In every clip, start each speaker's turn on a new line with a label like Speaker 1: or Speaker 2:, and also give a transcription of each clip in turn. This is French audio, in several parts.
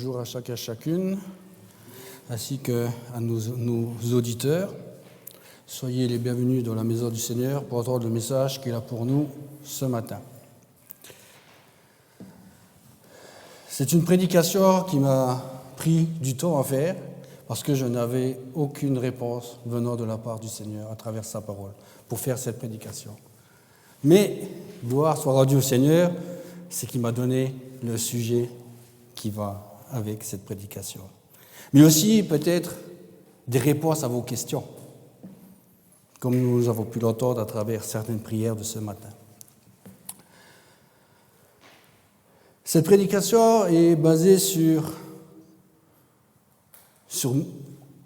Speaker 1: Bonjour à chacun et chacune, ainsi qu'à nos auditeurs. Soyez les bienvenus dans la maison du Seigneur pour entendre le message qu'il a pour nous ce matin. C'est une prédication qui m'a pris du temps à faire parce que je n'avais aucune réponse venant de la part du Seigneur à travers sa parole pour faire cette prédication. Mais, gloire soit rendue au Seigneur, c'est qu'il m'a donné le sujet qui va avec cette prédication. Mais aussi peut-être des réponses à vos questions, comme nous avons pu l'entendre à travers certaines prières de ce matin. Cette prédication est basée sur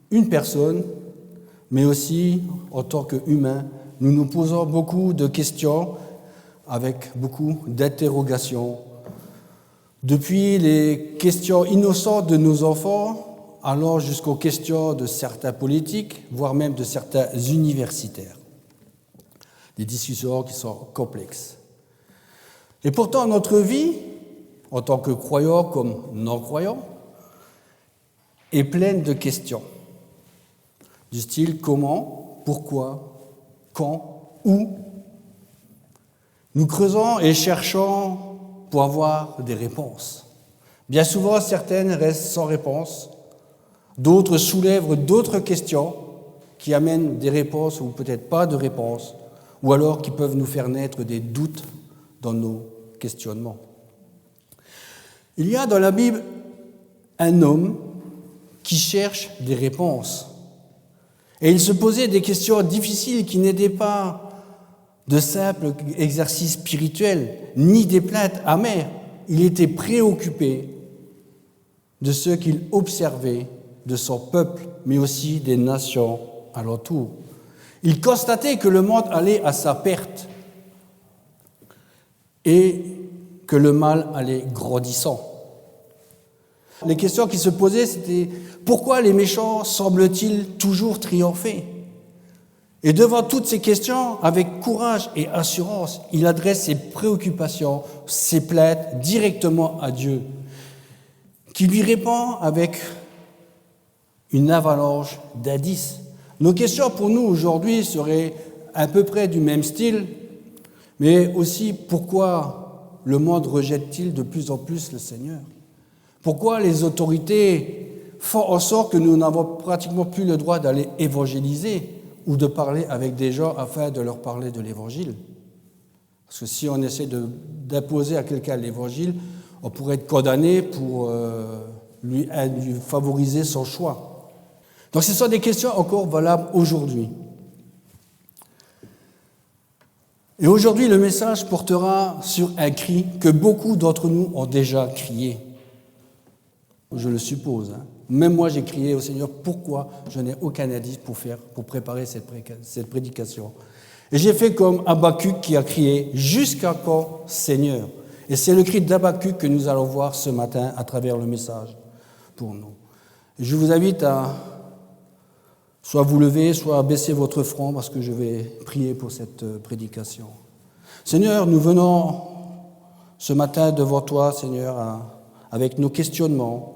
Speaker 1: une personne, mais aussi en tant qu'humain, nous nous posons beaucoup de questions avec beaucoup d'interrogations. Depuis les questions innocentes de nos enfants, allant jusqu'aux questions de certains politiques, voire même de certains universitaires. Des discussions qui sont complexes. Et pourtant, notre vie, en tant que croyants comme non-croyants, est pleine de questions. Du style comment, pourquoi, quand, où. Nous creusons et cherchons pour avoir des réponses. Bien souvent, certaines restent sans réponse, d'autres soulèvent d'autres questions qui amènent des réponses ou peut-être pas de réponses, ou alors qui peuvent nous faire naître des doutes dans nos questionnements. Il y a dans la Bible un homme qui cherche des réponses. Et il se posait des questions difficiles qui n'étaient pas de simples exercices spirituels, ni des plaintes amères. Il était préoccupé de ce qu'il observait de son peuple, mais aussi des nations alentour. Il constatait que le monde allait à sa perte et que le mal allait grandissant. Les questions qui se posaient, c'était « Pourquoi les méchants semblent-ils toujours triompher ?» Et devant toutes ces questions, avec courage et assurance, il adresse ses préoccupations, ses plaintes directement à Dieu, qui lui répond avec une avalanche d'indices. Nos questions pour nous aujourd'hui seraient à peu près du même style, mais aussi pourquoi le monde rejette-t-il de plus en plus le Seigneur ? Pourquoi les autorités font en sorte que nous n'avons pratiquement plus le droit d'aller évangéliser ou de parler avec des gens afin de leur parler de l'Évangile. Parce que si on essaie d'imposer à quelqu'un l'Évangile, on pourrait être condamné pour lui favoriser son choix. Donc ce sont des questions encore valables aujourd'hui. Et aujourd'hui, le message portera sur un cri que beaucoup d'entre nous ont déjà crié. Je le suppose. Même moi, j'ai crié au Seigneur, pourquoi je n'ai aucun indice pour préparer cette prédication. Et j'ai fait comme Habakkuk qui a crié, jusqu'à quand, Seigneur? Et c'est le cri d'Habakkuk que nous allons voir ce matin à travers le message pour nous. Et je vous invite à soit vous lever, soit à baisser votre front parce que je vais prier pour cette prédication. Seigneur, nous venons ce matin devant toi, Seigneur, avec nos questionnements,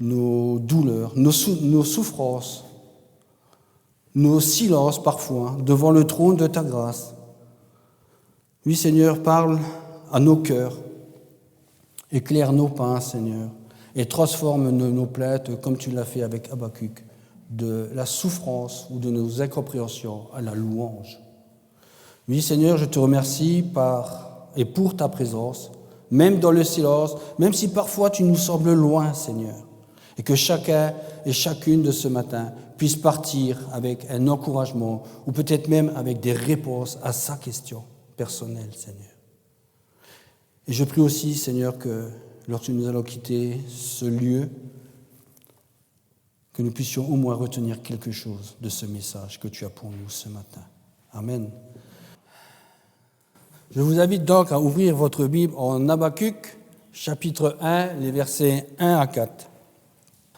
Speaker 1: nos douleurs, nos souffrances, nos silences parfois, devant le trône de ta grâce. Oui, Seigneur, parle à nos cœurs, éclaire nos pas, Seigneur, et transforme nos plaintes, comme tu l'as fait avec Habakkuk, de la souffrance ou de nos incompréhensions à la louange. Oui, Seigneur, je te remercie et pour ta présence, même dans le silence, même si parfois tu nous sembles loin, Seigneur. Et que chacun et chacune de ce matin puisse partir avec un encouragement ou peut-être même avec des réponses à sa question personnelle, Seigneur. Et je prie aussi, Seigneur, que lorsque nous allons quitter ce lieu, que nous puissions au moins retenir quelque chose de ce message que tu as pour nous ce matin. Amen. Je vous invite donc à ouvrir votre Bible en Habakkuk, chapitre 1, les versets 1 à 4.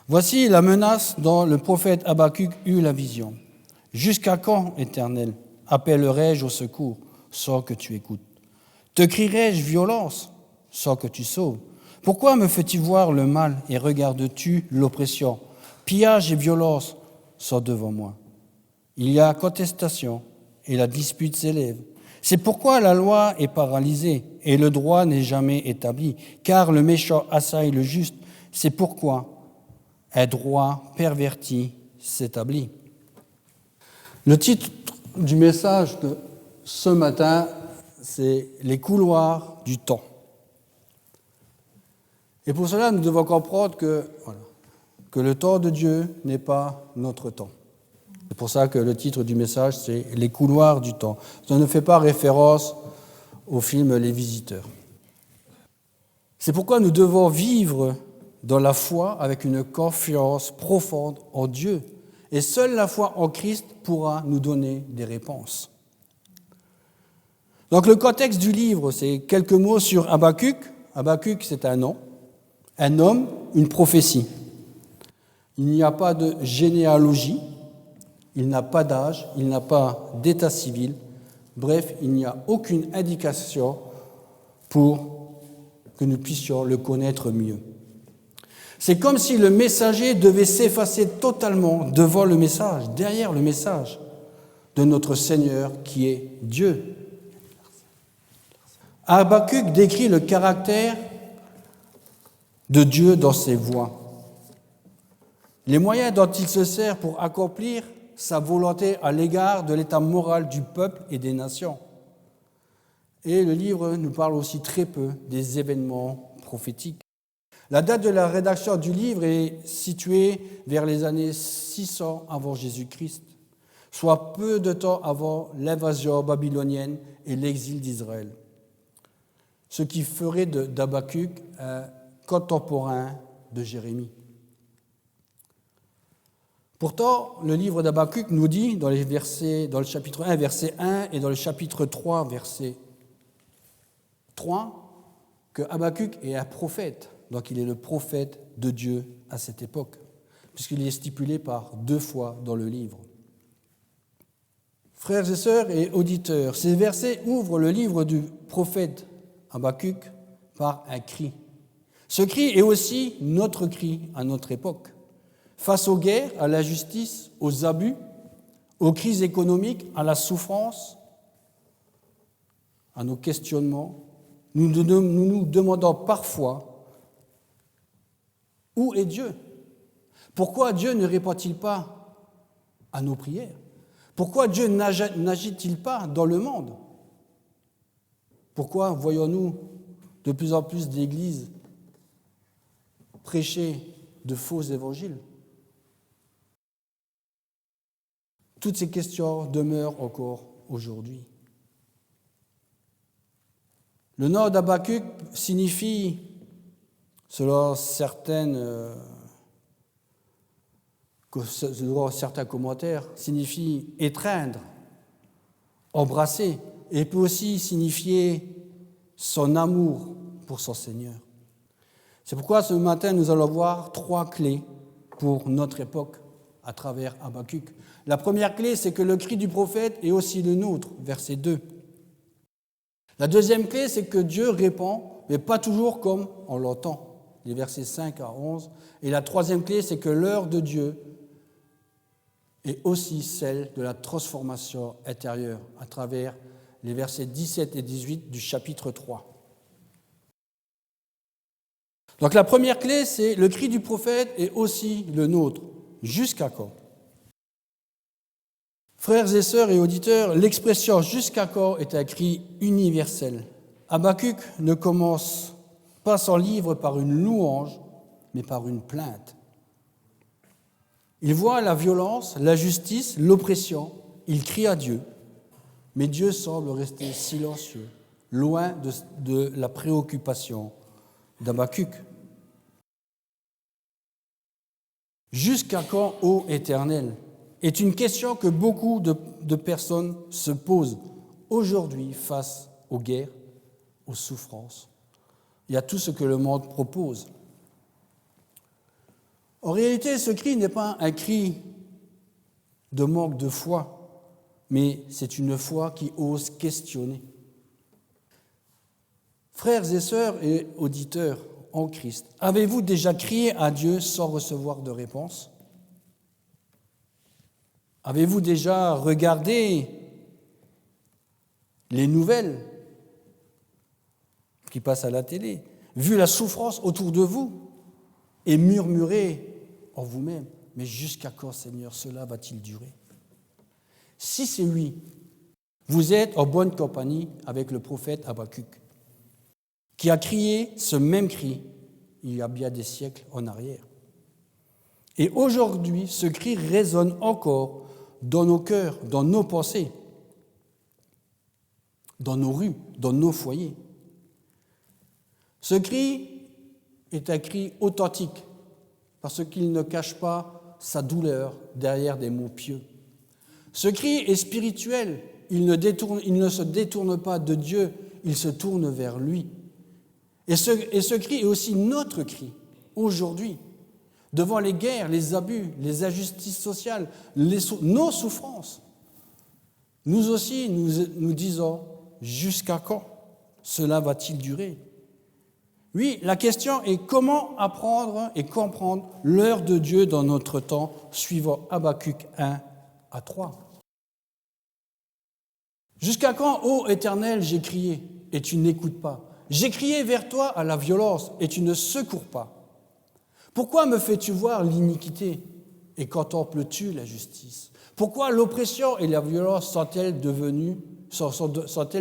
Speaker 1: Voici la menace dont le prophète Habakkuk eut la vision. « Jusqu'à quand, Éternel, appellerai-je au secours sans que tu écoutes? Te crierai-je violence sans que tu sauves? Pourquoi me fais-tu voir le mal et regardes-tu l'oppression? Pillage et violence sont devant moi. Il y a contestation et la dispute s'élève. C'est pourquoi la loi est paralysée et le droit n'est jamais établi, car le méchant assaille le juste. C'est pourquoi un droit perverti s'établit. Le titre du message de ce matin, c'est « Les couloirs du temps ». Et pour cela, nous devons comprendre que le temps de Dieu n'est pas notre temps. C'est pour ça que le titre du message, c'est « Les couloirs du temps ». Ça ne fait pas référence au film Les Visiteurs. C'est pourquoi nous devons vivre dans la foi avec une confiance profonde en Dieu. Et seule la foi en Christ pourra nous donner des réponses. Donc le contexte du livre, c'est quelques mots sur Habakkuk. Habakkuk, c'est un nom, un homme, une prophétie. Il n'y a pas de généalogie, il n'a pas d'âge, il n'a pas d'état civil. Bref, il n'y a aucune indication pour que nous puissions le connaître mieux. C'est comme si le messager devait s'effacer totalement devant le message, derrière le message de notre Seigneur qui est Dieu. Habakkuk décrit le caractère de Dieu dans ses voies, les moyens dont il se sert pour accomplir sa volonté à l'égard de l'état moral du peuple et des nations. Et le livre nous parle aussi très peu des événements prophétiques. La date de la rédaction du livre est située vers les années 600 avant Jésus-Christ, soit peu de temps avant l'invasion babylonienne et l'exil d'Israël, ce qui ferait d'Habakkuk un contemporain de Jérémie. Pourtant, le livre d'Habakkuk nous dit, dans le chapitre 1, verset 1, et dans le chapitre 3, verset 3, que Habakkuk est un prophète. Donc il est le prophète de Dieu à cette époque, puisqu'il est stipulé par 2 fois dans le livre. Frères et sœurs et auditeurs, ces versets ouvrent le livre du prophète Habakkuk par un cri. Ce cri est aussi notre cri à notre époque. Face aux guerres, à l'injustice, aux abus, aux crises économiques, à la souffrance, à nos questionnements, nous nous demandons parfois: où est Dieu? Pourquoi Dieu ne répond-il pas à nos prières? Pourquoi Dieu n'agit-il pas dans le monde? Pourquoi voyons-nous de plus en plus d'églises prêcher de faux évangiles? Toutes ces questions demeurent encore aujourd'hui. Le nom d'Habakkuk signifie, selon certains commentaires, signifie étreindre, embrasser, et peut aussi signifier son amour pour son Seigneur. C'est pourquoi ce matin, nous allons voir 3 clés pour notre époque à travers Habakkuk. La première clé, c'est que le cri du prophète est aussi le nôtre, verset 2. La deuxième clé, c'est que Dieu répond, mais pas toujours comme on l'entend, les versets 5 à 11. Et la troisième clé, c'est que l'heure de Dieu est aussi celle de la transformation intérieure à travers les versets 17 et 18 du chapitre 3. Donc la première clé, c'est le cri du prophète est aussi le nôtre. Jusqu'à quand? Frères et sœurs et auditeurs, l'expression « jusqu'à quand » est un cri universel. Habakkuk ne commence pas son livre par une louange, mais par une plainte. Il voit la violence, l'injustice, l'oppression. Il crie à Dieu, mais Dieu semble rester silencieux, loin de la préoccupation d'Habakkuk. Jusqu'à quand, ô Éternel, est une question que beaucoup de personnes se posent aujourd'hui face aux guerres, aux souffrances et à tout ce que le monde propose. En réalité, ce cri n'est pas un cri de manque de foi, mais c'est une foi qui ose questionner. Frères et sœurs et auditeurs, en Christ. Avez-vous déjà crié à Dieu sans recevoir de réponse? Avez-vous déjà regardé les nouvelles qui passent à la télé, vu la souffrance autour de vous et murmuré en vous-même, mais jusqu'à quand, Seigneur, cela va-t-il durer? Si c'est oui, vous êtes en bonne compagnie avec le prophète Habakkuk, qui a crié ce même cri il y a bien des siècles en arrière. Et aujourd'hui, ce cri résonne encore dans nos cœurs, dans nos pensées, dans nos rues, dans nos foyers. Ce cri est un cri authentique, parce qu'il ne cache pas sa douleur derrière des mots pieux. Ce cri est spirituel, il ne se détourne pas de Dieu, il se tourne vers lui. Et ce cri est aussi notre cri, aujourd'hui, devant les guerres, les abus, les injustices sociales, nos souffrances. Nous aussi, nous disons, jusqu'à quand cela va-t-il durer? Oui, la question est comment apprendre et comprendre l'heure de Dieu dans notre temps, suivant Habakkuk 1 à 3. Jusqu'à quand, ô Éternel, j'ai crié et tu n'écoutes pas? J'ai crié vers toi à la violence et tu ne secours pas. Pourquoi me fais-tu voir l'iniquité et contemples-tu la justice? Pourquoi l'oppression et la violence sont-elles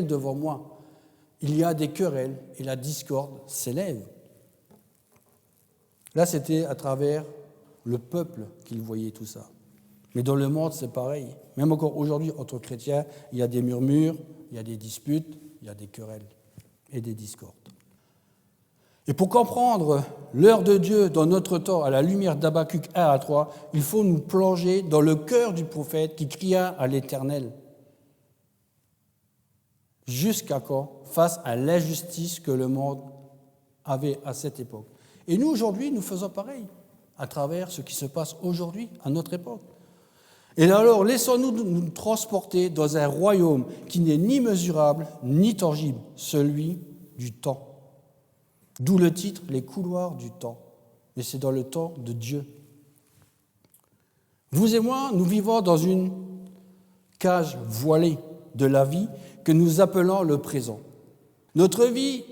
Speaker 1: devant moi? Il y a des querelles et la discorde s'élève. Là, c'était à travers le peuple qu'il voyait tout ça. Mais dans le monde, c'est pareil. Même encore aujourd'hui, entre chrétiens, il y a des murmures, il y a des disputes, il y a des querelles et des discordes. Et pour comprendre l'heure de Dieu dans notre temps, à la lumière d'Habakkuk 1 à 3, il faut nous plonger dans le cœur du prophète qui cria à l'Éternel. Jusqu'à quand, face à l'injustice que le monde avait à cette époque. Et nous, aujourd'hui, nous faisons pareil, à travers ce qui se passe aujourd'hui, à notre époque. Et alors, laissons-nous nous transporter dans un royaume qui n'est ni mesurable, ni tangible, celui du temps. D'où le titre, les couloirs du temps. Et c'est dans le temps de Dieu. Vous et moi, nous vivons dans une cage voilée de la vie que nous appelons le présent. Notre vie,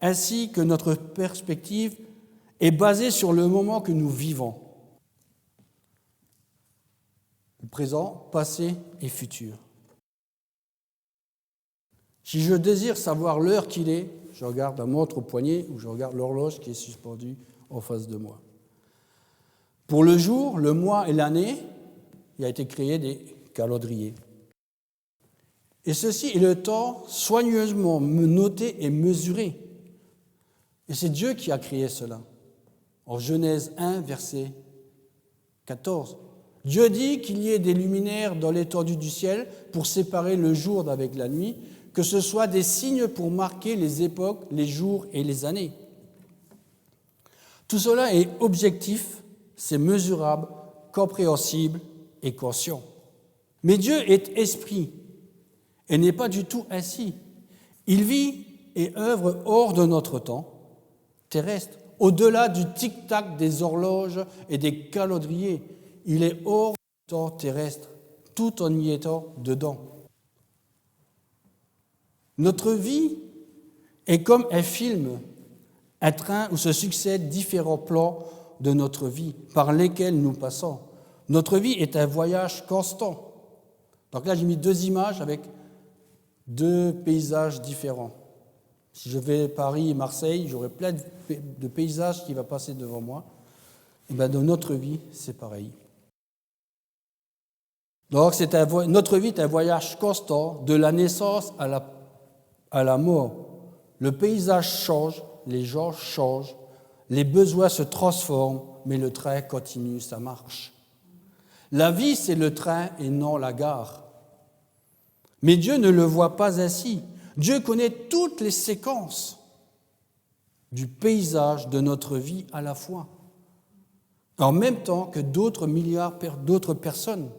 Speaker 1: ainsi que notre perspective, est basée sur le moment que nous vivons. Le présent, passé et futur. Si je désire savoir l'heure qu'il est, je regarde la montre au poignet ou je regarde l'horloge qui est suspendue en face de moi. Pour le jour, le mois et l'année, il a été créé des calendriers. Et ceci est le temps soigneusement noté et mesuré. Et c'est Dieu qui a créé cela. En Genèse 1, verset 14. Dieu dit qu'il y ait des luminaires dans l'étendue du ciel pour séparer le jour d'avec la nuit, que ce soit des signes pour marquer les époques, les jours et les années. Tout cela est objectif, c'est mesurable, compréhensible et conscient. Mais Dieu est esprit et n'est pas du tout ainsi. Il vit et œuvre hors de notre temps terrestre, au-delà du tic-tac des horloges et des calendriers. Il est hors du temps terrestre, tout en y étant dedans. Notre vie est comme un film, un train où se succèdent différents plans de notre vie par lesquels nous passons. Notre vie est un voyage constant. Donc là, j'ai mis 2 images avec 2 paysages différents. Si je vais Paris et Marseille, j'aurai plein de paysages qui vont passer devant moi. Et bien, dans notre vie, c'est pareil. Donc, notre vie est un voyage constant, de la naissance à la mort. Le paysage change, les gens changent, les besoins se transforment, mais le train continue sa marche. La vie, c'est le train et non la gare. Mais Dieu ne le voit pas ainsi. Dieu connaît toutes les séquences du paysage de notre vie à la fois, en même temps que d'autres milliards d'autres personnes,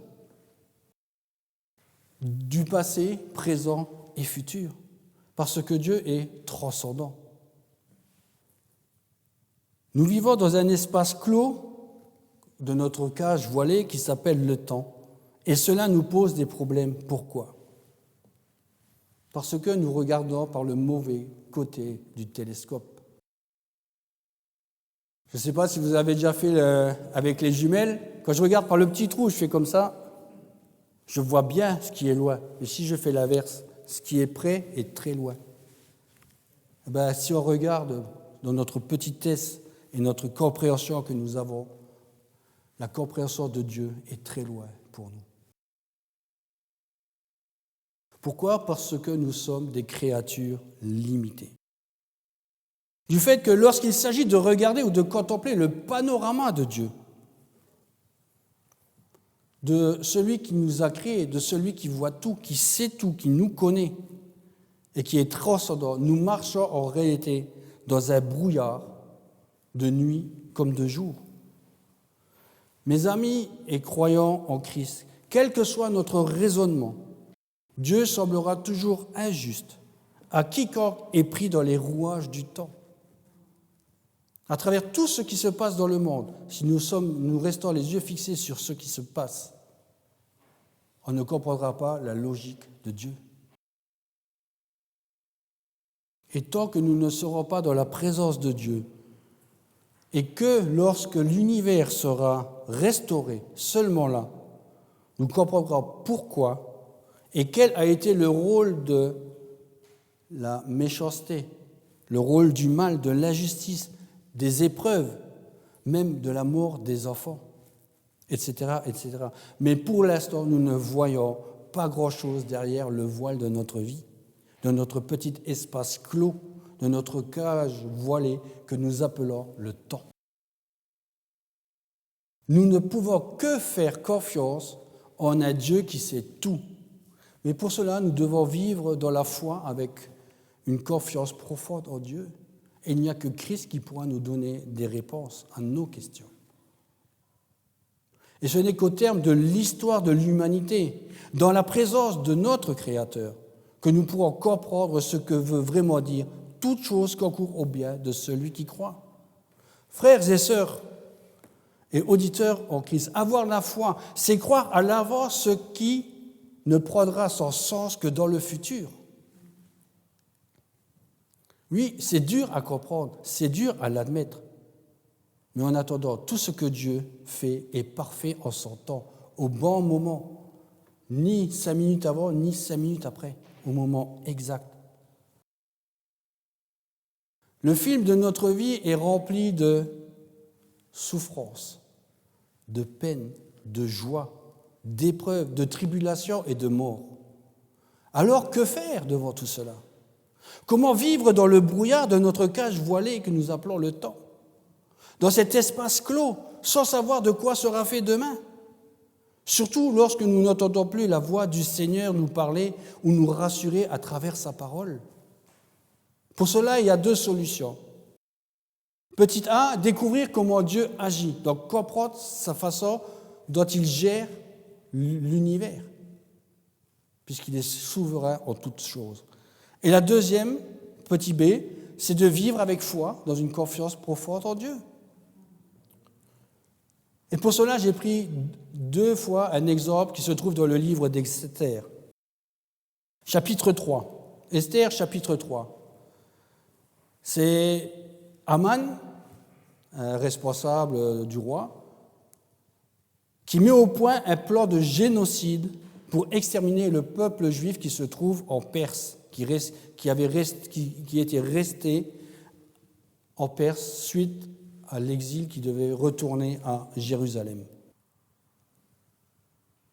Speaker 1: du passé, présent et futur, parce que Dieu est transcendant. Nous vivons dans un espace clos de notre cage voilée qui s'appelle le temps. Et cela nous pose des problèmes. Pourquoi ? Parce que nous regardons par le mauvais côté du télescope. Je ne sais pas si vous avez déjà fait avec les jumelles. Quand je regarde par le petit trou, je fais comme ça. Je vois bien ce qui est loin. Et si je fais l'inverse, ce qui est près est très loin. Si on regarde dans notre petitesse et notre compréhension que nous avons, la compréhension de Dieu est très loin pour nous. Pourquoi ? Parce que nous sommes des créatures limitées. Du fait que lorsqu'il s'agit de regarder ou de contempler le panorama de Dieu, de celui qui nous a créés, de celui qui voit tout, qui sait tout, qui nous connaît et qui est transcendant, nous marchons en réalité dans un brouillard de nuit comme de jour. Mes amis et croyants en Christ, quel que soit notre raisonnement, Dieu semblera toujours injuste à quiconque est pris dans les rouages du temps. À travers tout ce qui se passe dans le monde, si nous restons les yeux fixés sur ce qui se passe, on ne comprendra pas la logique de Dieu. Et tant que nous ne serons pas dans la présence de Dieu, et que lorsque l'univers sera restauré, seulement là, nous comprendrons pourquoi et quel a été le rôle de la méchanceté, le rôle du mal, de l'injustice, des épreuves, même de la mort des enfants, etc., etc. Mais pour l'instant, nous ne voyons pas grand-chose derrière le voile de notre vie, de notre petit espace clos, de notre cage voilée que nous appelons le temps. Nous ne pouvons que faire confiance en un Dieu qui sait tout. Mais pour cela, nous devons vivre dans la foi avec une confiance profonde en Dieu. Et il n'y a que Christ qui pourra nous donner des réponses à nos questions. Et ce n'est qu'au terme de l'histoire de l'humanité, dans la présence de notre Créateur, que nous pourrons comprendre ce que veut vraiment dire toute chose concourt au bien de celui qui croit. Frères et sœurs et auditeurs en Christ, avoir la foi, c'est croire à l'avance ce qui ne prendra son sens que dans le futur. Oui, c'est dur à comprendre, c'est dur à l'admettre. Mais en attendant, tout ce que Dieu fait est parfait en son temps, au bon moment, ni 5 minutes avant, ni 5 minutes après, au moment exact. Le film de notre vie est rempli de souffrance, de peine, de joie, d'épreuves, de tribulations et de mort. Alors que faire devant tout cela ? Comment vivre dans le brouillard de notre cage voilée que nous appelons le temps ? Dans cet espace clos, sans savoir de quoi sera fait demain ? Surtout lorsque nous n'entendons plus la voix du Seigneur nous parler ou nous rassurer à travers sa parole. Pour cela, il y a 2 solutions. Petit A, découvrir comment Dieu agit, donc comprendre sa façon dont il gère l'univers, puisqu'il est souverain en toutes choses. Et la deuxième, petit B, c'est de vivre avec foi, dans une confiance profonde en Dieu. Et pour cela, j'ai pris 2 fois un exemple qui se trouve dans le livre d'Esther. Chapitre 3. Esther, chapitre 3. C'est Aman, un responsable du roi, qui met au point un plan de génocide pour exterminer le peuple juif qui se trouve en Perse, qui était resté en Perse suite à l'exil qui devait retourner à Jérusalem.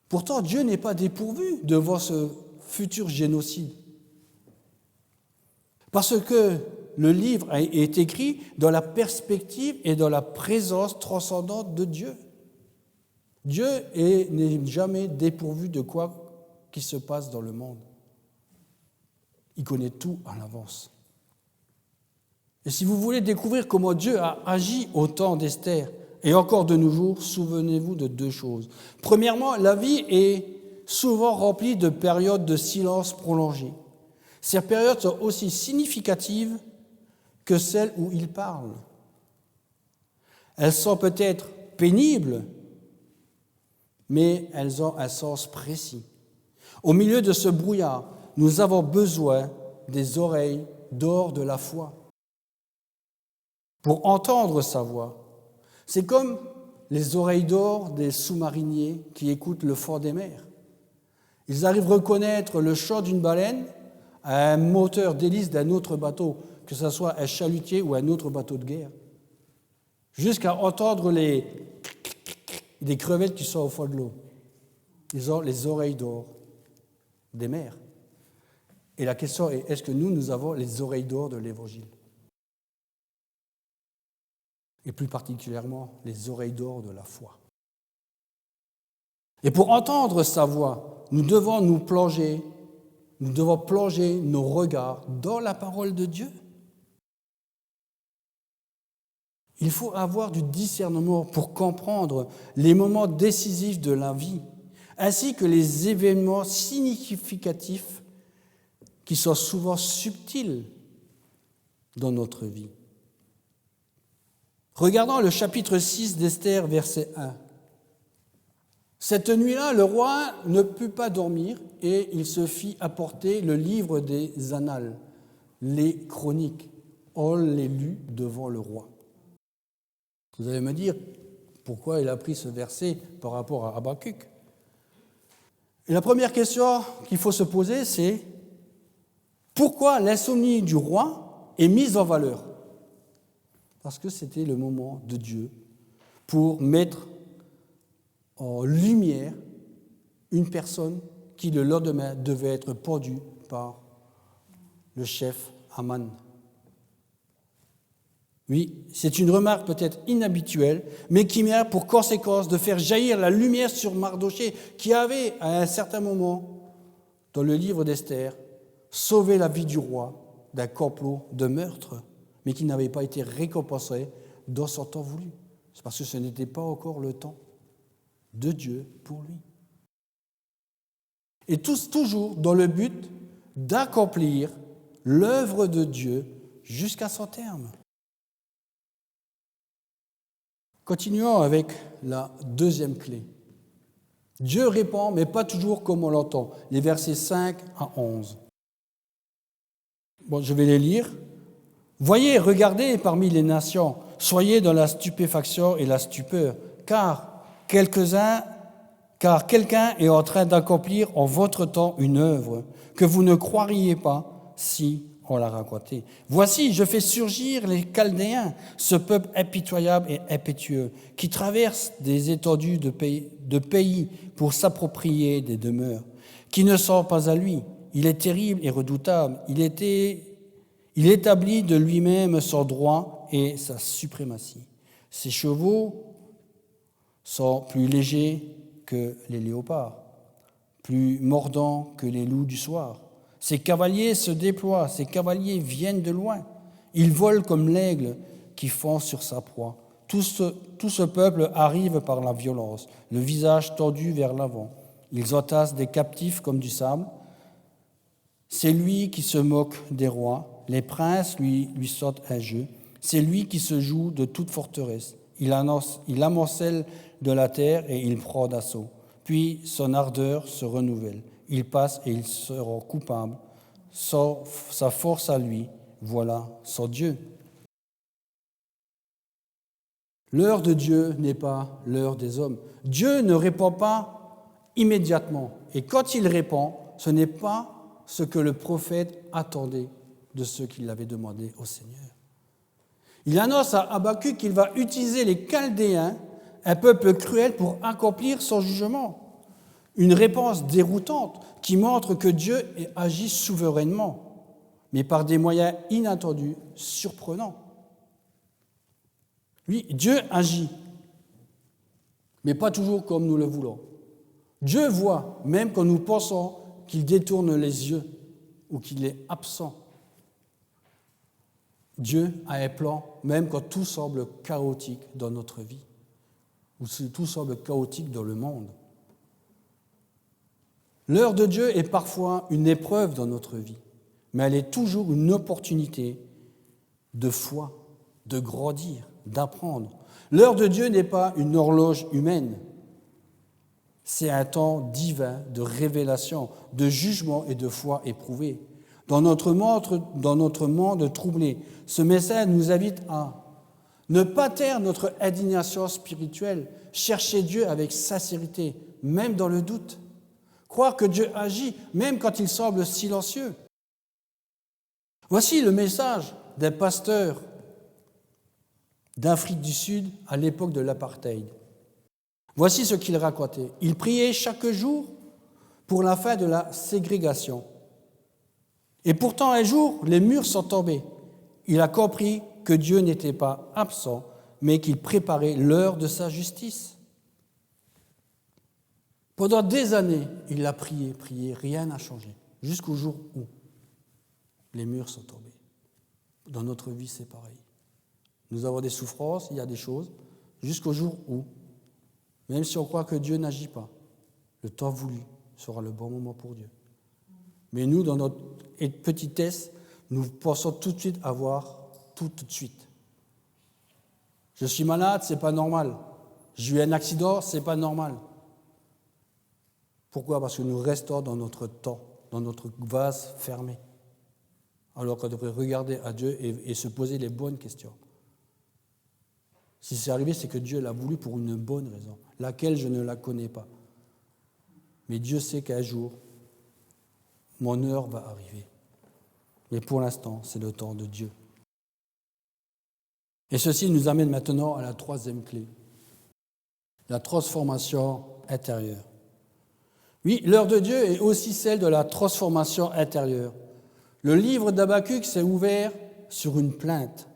Speaker 1: Pourtant, Dieu n'est pas dépourvu devant ce futur génocide. Parce que le livre est écrit dans la perspective et dans la présence transcendante de Dieu. Dieu n'est jamais dépourvu de quoi qui se passe dans le monde. Il connaît tout à l'avance. Et si vous voulez découvrir comment Dieu a agi au temps d'Esther et encore de nos jours, souvenez-vous de 2 choses. Premièrement, la vie est souvent remplie de périodes de silence prolongé. Ces périodes sont aussi significatives que celles où il parle. Elles sont peut-être pénibles, mais elles ont un sens précis. Au milieu de ce brouillard, nous avons besoin des oreilles d'or de la foi pour entendre sa voix. C'est comme les oreilles d'or des sous-mariniers qui écoutent le fond des mers. Ils arrivent à reconnaître le chant d'une baleine à un moteur d'hélice d'un autre bateau, que ce soit un chalutier ou un autre bateau de guerre, jusqu'à entendre des crevettes qui sont au fond de l'eau. Ils ont les oreilles d'or des mers. Et la question est, est-ce que nous avons les oreilles d'or de l'Évangile? Et plus particulièrement, les oreilles d'or de la foi. Et pour entendre sa voix, nous devons plonger nos regards dans la parole de Dieu. Il faut avoir du discernement pour comprendre les moments décisifs de la vie, ainsi que les événements significatifs qui sont souvent subtils dans notre vie. Regardons le chapitre 6 d'Esther, verset 1. Cette nuit-là, le roi ne put pas dormir et il se fit apporter le livre des Annales, les chroniques. On les lut devant le roi. Vous allez me dire pourquoi il a pris ce verset par rapport à Habakkuk. Et la première question qu'il faut se poser, c'est pourquoi l'insomnie du roi est mise en valeur? Parce que c'était le moment de Dieu pour mettre en lumière une personne qui le lendemain devait être pendue par le chef Haman. Oui, c'est une remarque peut-être inhabituelle, mais qui a pour conséquence de faire jaillir la lumière sur Mardochée, qui avait, à un certain moment, dans le livre d'Esther, sauvé la vie du roi d'un complot de meurtre, mais qui n'avait pas été récompensé dans son temps voulu. C'est parce que ce n'était pas encore le temps de Dieu pour lui. Et toujours dans le but d'accomplir l'œuvre de Dieu jusqu'à son terme. Continuons avec la deuxième clé. Dieu répond, mais pas toujours comme on l'entend. Les versets 5 à 11. Bon, je vais les lire. Voyez, regardez parmi les nations, soyez dans la stupéfaction et la stupeur, car quelqu'un est en train d'accomplir en votre temps une œuvre que vous ne croiriez pas si on la racontait. Voici, je fais surgir les Chaldéens, ce peuple impitoyable et impétueux, qui traverse des étendues de pays pour s'approprier des demeures, qui ne sont pas à lui. Il est terrible et redoutable. Il établit de lui-même son droit et sa suprématie. Ses chevaux sont plus légers que les léopards, plus mordants que les loups du soir. Ses cavaliers se déploient, ses cavaliers viennent de loin. Ils volent comme l'aigle qui fond sur sa proie. Tout ce peuple arrive par la violence, le visage tendu vers l'avant. Ils entassent des captifs comme du sable. C'est lui qui se moque des rois. Les princes lui sautent un jeu. C'est lui qui se joue de toute forteresse. Il amoncelle de la terre et il prend d'assaut. Puis son ardeur se renouvelle. Il passe et ils seront coupables. Sa force à lui, voilà son Dieu. L'heure de Dieu n'est pas l'heure des hommes. Dieu ne répond pas immédiatement. Et quand il répond, ce n'est pas ce que le prophète attendait de ceux qui l'avaient demandé au Seigneur. Il annonce à Habakkuk qu'il va utiliser les Chaldéens, un peuple cruel, pour accomplir son jugement. Une réponse déroutante qui montre que Dieu agit souverainement, mais par des moyens inattendus, surprenants. Oui, Dieu agit, mais pas toujours comme nous le voulons. Dieu voit, même quand nous pensons qu'il détourne les yeux ou qu'il est absent. Dieu a un plan, même quand tout semble chaotique dans notre vie, ou si tout semble chaotique dans le monde. L'heure de Dieu est parfois une épreuve dans notre vie, mais elle est toujours une opportunité de foi, de grandir, d'apprendre. L'heure de Dieu n'est pas une horloge humaine. C'est un temps divin de révélation, de jugement et de foi éprouvée. Dans notre monde troublé, ce message nous invite à ne pas taire notre indignation spirituelle, chercher Dieu avec sincérité, même dans le doute. Croire que Dieu agit, même quand il semble silencieux. Voici le message d'un pasteur d'Afrique du Sud à l'époque de l'apartheid. Voici ce qu'il racontait. Il priait chaque jour pour la fin de la ségrégation. Et pourtant, un jour, les murs sont tombés. Il a compris que Dieu n'était pas absent, mais qu'il préparait l'heure de sa justice. Pendant des années, il a prié, rien n'a changé, jusqu'au jour où les murs sont tombés. Dans notre vie, c'est pareil. Nous avons des souffrances, il y a des choses, jusqu'au jour où, même si on croit que Dieu n'agit pas, le temps voulu sera le bon moment pour Dieu. Mais nous, dans notre petitesse, nous pensons tout de suite avoir tout de suite. Je suis malade, c'est pas normal. J'ai eu un accident, c'est pas normal. Pourquoi ? Parce que nous restons dans notre temps, dans notre vase fermé. Alors qu'on devrait regarder à Dieu et se poser les bonnes questions. Si c'est arrivé, c'est que Dieu l'a voulu pour une bonne raison, laquelle je ne la connais pas. Mais Dieu sait qu'un jour, mon heure va arriver. Mais pour l'instant, c'est le temps de Dieu. Et ceci nous amène maintenant à la troisième clé, la transformation intérieure. Oui, l'heure de Dieu est aussi celle de la transformation intérieure. Le livre d'Habakkuk s'est ouvert sur une plainte,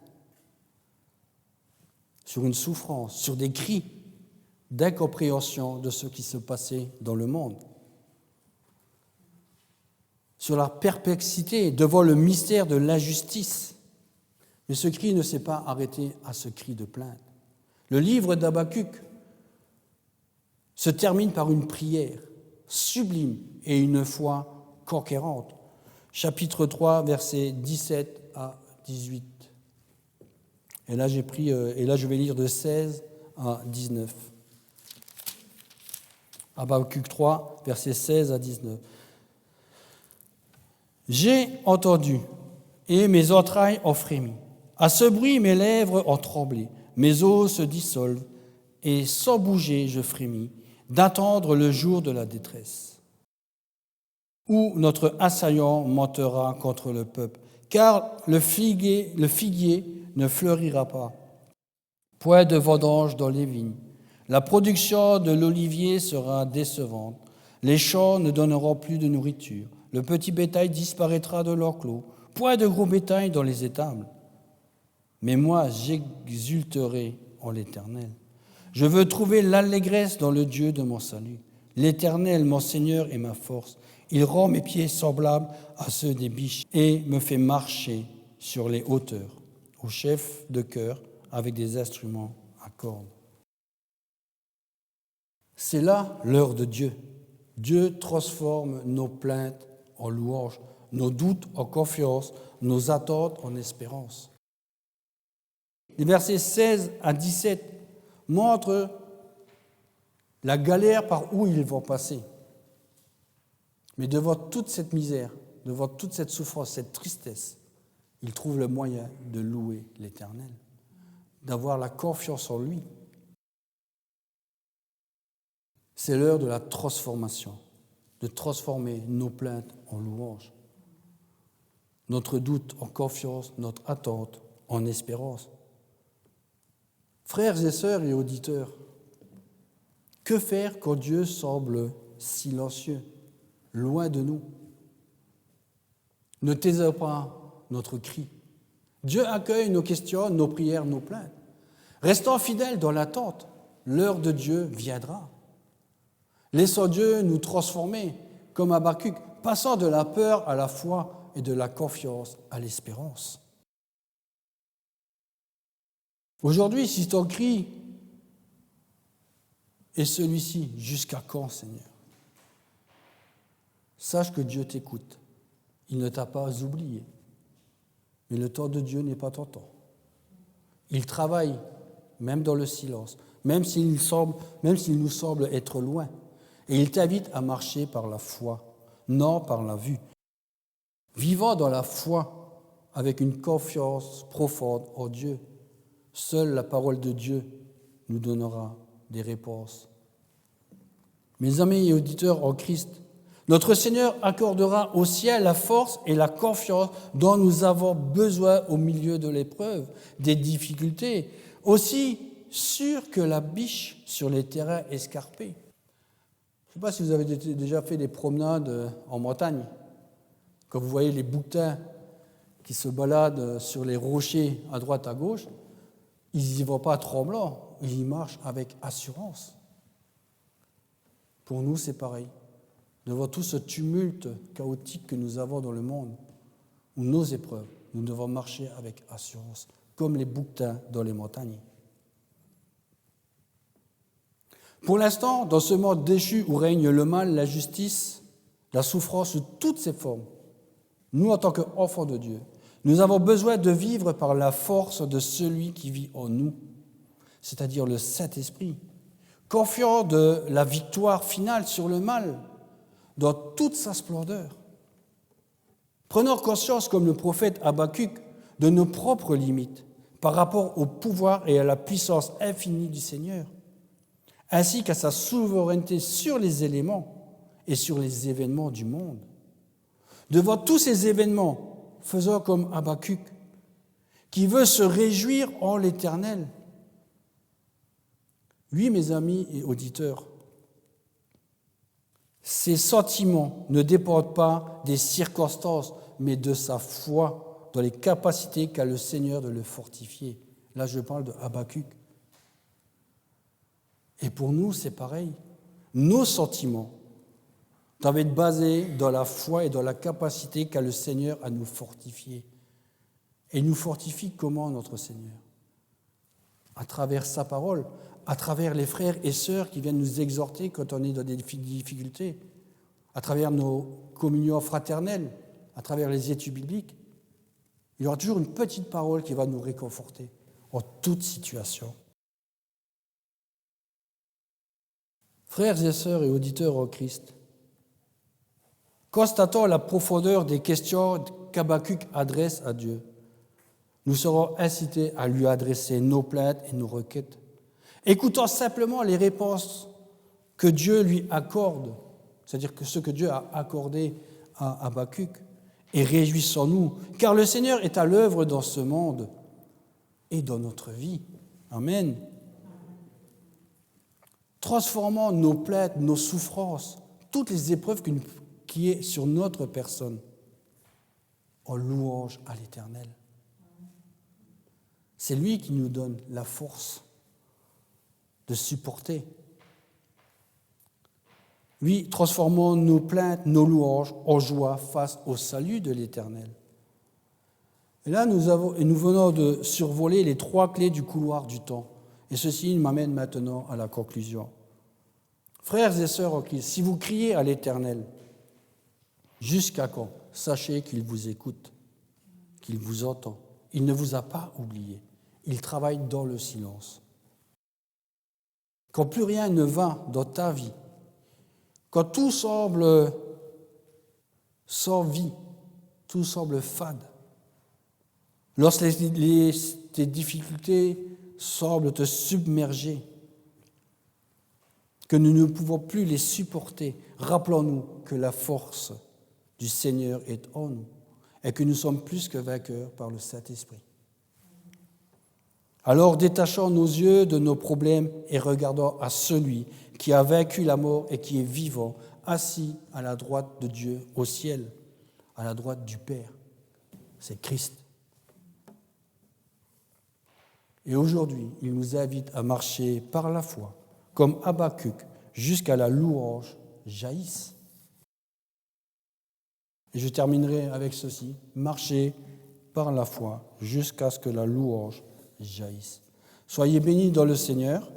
Speaker 1: sur une souffrance, sur des cris d'incompréhension de ce qui se passait dans le monde, sur la perplexité devant le mystère de l'injustice. Mais ce cri ne s'est pas arrêté à ce cri de plainte. Le livre d'Habakkuk se termine par une prière sublime et une foi conquérante. Chapitre 3, versets 17 à 18. Et là, je vais lire de 16 à 19. Habakkuk 3, versets 16 à 19. J'ai entendu, et mes entrailles ont frémi. À ce bruit, mes lèvres ont tremblé, mes os se dissolvent, et sans bouger, je frémis, d'attendre le jour de la détresse, où notre assaillant montera contre le peuple, car le figuier ne fleurira pas, point de vendange dans les vignes. La production de l'olivier sera décevante, les champs ne donneront plus de nourriture, le petit bétail disparaîtra de l'enclos, point de gros bétail dans les étables. Mais moi, j'exulterai en l'Éternel. Je veux trouver l'allégresse dans le Dieu de mon salut. L'Éternel, mon Seigneur, est ma force. Il rend mes pieds semblables à ceux des biches et me fait marcher sur les hauteurs, au chef de chœur avec des instruments à cordes. C'est là l'heure de Dieu. Dieu transforme nos plaintes en louanges, nos doutes en confiance, nos attentes en espérance. Les versets 16 à 17 montrent la galère par où ils vont passer. Mais devant toute cette misère, devant toute cette souffrance, cette tristesse, ils trouvent le moyen de louer l'Éternel, d'avoir la confiance en lui. C'est l'heure de la transformation, de transformer nos plaintes en louanges, notre doute en confiance, notre attente en espérance. Frères et sœurs et auditeurs, que faire quand Dieu semble silencieux, loin de nous? Ne taisez pas notre cri. Dieu accueille nos questions, nos prières, nos plaintes. Restons fidèles dans l'attente. L'heure de Dieu viendra. Laissons Dieu nous transformer, comme Habakkuk, passant de la peur à la foi et de la confiance à l'espérance. Aujourd'hui, si ton cri est celui-ci, jusqu'à quand, Seigneur? Sache que Dieu t'écoute. Il ne t'a pas oublié. Mais le temps de Dieu n'est pas ton temps. Il travaille même dans le silence, même s'il nous semble être loin. Et il t'invite à marcher par la foi, non par la vue. Vivant dans la foi, avec une confiance profonde en Dieu, seule la parole de Dieu nous donnera des réponses. Mes amis et auditeurs en Christ, notre Seigneur accordera au ciel la force et la confiance dont nous avons besoin au milieu de l'épreuve, des difficultés, aussi sûres que la biche sur les terrains escarpés. Je ne sais pas si vous avez déjà fait des promenades en montagne. Quand vous voyez les bouquetins qui se baladent sur les rochers à droite, à gauche, ils n'y vont pas tremblants, ils y marchent avec assurance. Pour nous, c'est pareil. Devant tout ce tumulte chaotique que nous avons dans le monde, ou nos épreuves, nous devons marcher avec assurance, comme les bouquetins dans les montagnes. Pour l'instant, dans ce monde déchu où règne le mal, l'injustice, la souffrance sous toutes ses formes, nous, en tant qu'enfants de Dieu, nous avons besoin de vivre par la force de celui qui vit en nous, c'est-à-dire le Saint-Esprit, confiant de la victoire finale sur le mal, dans toute sa splendeur. Prenons conscience, comme le prophète Habakkuk, de nos propres limites par rapport au pouvoir et à la puissance infinie du Seigneur, ainsi qu'à sa souveraineté sur les éléments et sur les événements du monde. Devant tous ces événements, faisons comme Habakkuk, qui veut se réjouir en l'Éternel. Oui, mes amis et auditeurs, ces sentiments ne dépendent pas des circonstances, mais de sa foi dans les capacités qu'a le Seigneur de le fortifier. Là, je parle de Habakkuk. Et pour nous, c'est pareil. Nos sentiments doivent être basés dans la foi et dans la capacité qu'a le Seigneur à nous fortifier. Et il nous fortifie comment, notre Seigneur? À travers sa parole, à travers les frères et sœurs qui viennent nous exhorter quand on est dans des difficultés, à travers nos communions fraternelles, à travers les études bibliques. Il y aura toujours une petite parole qui va nous réconforter en toute situation. Frères et sœurs et auditeurs en Christ, constatant la profondeur des questions qu'Habakkuk adresse à Dieu, nous serons incités à lui adresser nos plaintes et nos requêtes. Écoutons simplement les réponses que Dieu lui accorde, c'est-à-dire que ce que Dieu a accordé à Habakkuk, et réjouissons-nous, car le Seigneur est à l'œuvre dans ce monde et dans notre vie. Amen. Transformons nos plaintes, nos souffrances, toutes les épreuves qui est sur notre personne, en louange à l'Éternel. C'est lui qui nous donne la force de supporter. Oui, transformons nos plaintes, nos louanges en joie face au salut de l'Éternel. Et là, nous venons de survoler les 3 clés du couloir du temps. Et ceci m'amène maintenant à la conclusion. Frères et sœurs en Christ, si vous criez à l'Éternel, jusqu'à quand? Sachez qu'il vous écoute, qu'il vous entend. Il ne vous a pas oublié. Il travaille dans le silence. Quand plus rien ne va dans ta vie, quand tout semble sans vie, tout semble fade, lorsque tes difficultés semblent te submerger, que nous ne pouvons plus les supporter, rappelons-nous que la force du Seigneur est en nous et que nous sommes plus que vainqueurs par le Saint-Esprit. Alors détachons nos yeux de nos problèmes et regardons à celui qui a vaincu la mort et qui est vivant, assis à la droite de Dieu au ciel, à la droite du Père. C'est Christ. Et aujourd'hui, il nous invite à marcher par la foi, comme Habakkuk, jusqu'à la louange jaillisse. Et je terminerai avec ceci, marcher par la foi jusqu'à ce que la louange jaillisse. Soyez bénis dans le Seigneur.